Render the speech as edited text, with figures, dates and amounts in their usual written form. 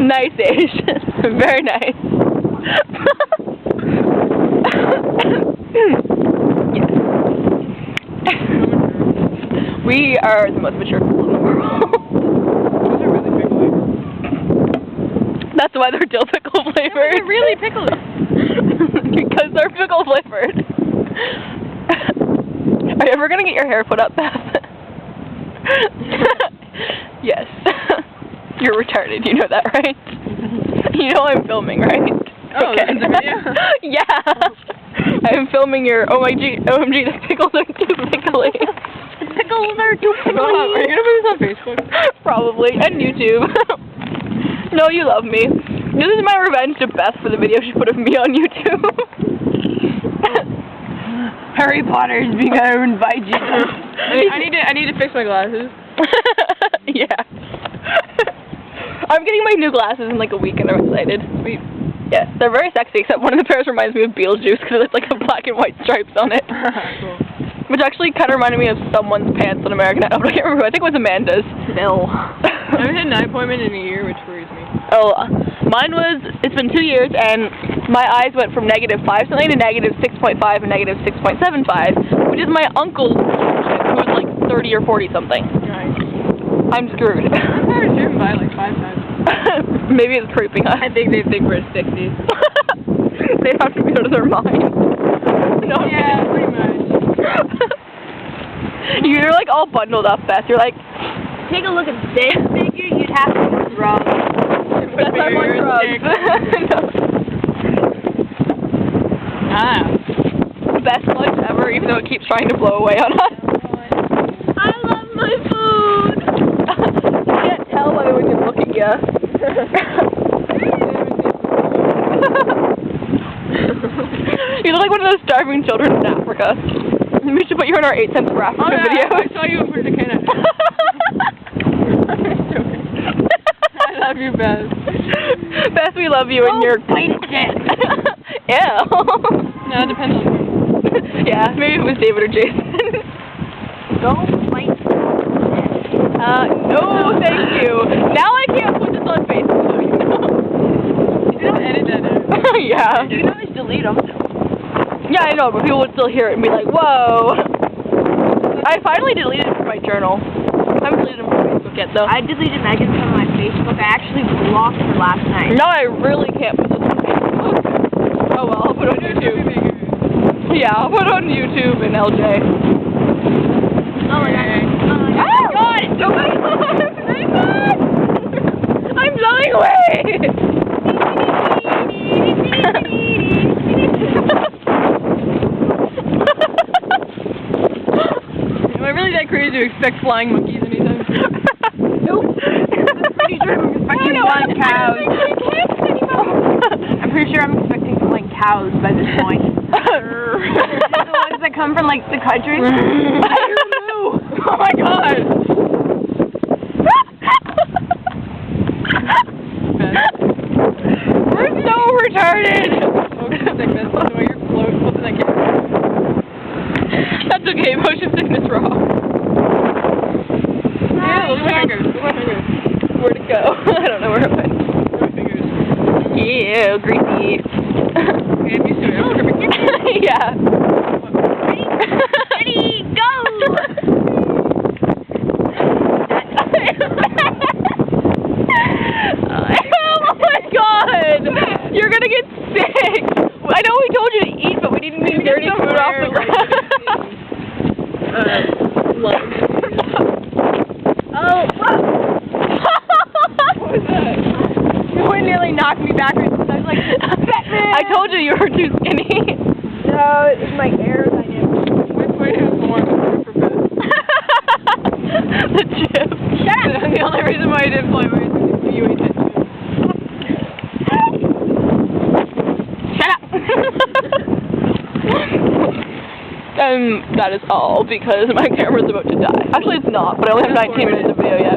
Nice, Aish. Very nice. Yes. We are the most mature people in the world. Those are really pickly. That's why they're dill pickle flavored. They're really pickly. Because they're pickle flavored. Are you ever gonna get your hair put up, Beth? Yes. You're retarded, you know that, right? You know I'm filming, right? Oh, okay. that's a video? Yeah. I'm filming your OMG, the pickles are too pickly. Pickles are too pickly. Are you gonna put this on Facebook? Probably. And YouTube. No, you love me. This is my revenge to Beth for the video she put of me on YouTube. Harry Potter is being owned by Jesus. I need to fix my glasses. Yeah. I'm getting my new glasses in like a week and I'm excited. Sweet. Yeah, they're very sexy, except one of the pairs reminds me of Beetlejuice because it's like a black and white stripes on it. Cool. Which actually kind of reminded me of someone's pants on American Idol. I can't remember. I think it was Amanda's. No. I haven't had an eye appointment in a year, which worries me. Oh, mine was, it's been 2 years, and my eyes went from -5 something to -6.5 and -6.75, which is my uncle's who was like 30 or 40 something. Nice. I'm screwed. I've already driven by like 5 times. Maybe it's creeping us. I think they think we're 60. They'd have to be out of their mind. No, yeah, pretty much. You're like all bundled up, Beth. You're like, take a look at this figure, you'd have to be drugs. that's why I'm on drugs. No. Ah. Best lunch ever, even though it keeps trying to blow away on us. I love my food! You can't tell by the way they're looking at you. You look like one of those starving children in Africa. We should put you in our 8 cents for Africa video. I saw you over to Canada. I love you, Beth. Beth, we love you and your... Wait a minute. Ew. No, it depends on you. Yeah, maybe it was David or Jason. Don't fight. No, thank you. Now I can't put this on Facebook. You didn't edit that out. Yeah. You can always delete them. Yeah, I know, but people would still hear it and be like, whoa. I finally deleted it from my journal. I haven't deleted it from Facebook yet, though. I deleted Megan from my Facebook. I actually blocked her last night. No, I really can't put this on Facebook. Oh, well, I'll put it on YouTube. Yeah, I'll put it on YouTube and LJ. Oh my god. Oh my god, it's so good! I'm blowing away! Am I really that crazy to expect flying monkeys anytime soon? Nope. Pretty sure I'm expecting flying cows. I'm pretty sure I'm expecting flying cows by this point. The ones that come from like the country. Oh my god! We're so retarded! That's okay, motion sickness raw. Yeah, look at my fingers. Look at my fingers. Where'd it go? I don't know where it went. Look at my fingers. Ew, greasy. Okay, I'm used to it. Oh, perfect. Yeah. Ready, go! Oh my god! You're gonna get sick! I know we told you to eat, but we didn't eat dirty food off the ground. Oh, what was that? Someone nearly knocked me backwards. I was like, Batman! I told you were too skinny. No, it's my air I did. Which way is the one for Beth? The chip. Shut up! The only reason why I didn't fly away is because you ate that chip. Shut up! That is all because my camera's about to die. Actually, it's not, but I only have 19 minutes of video yet.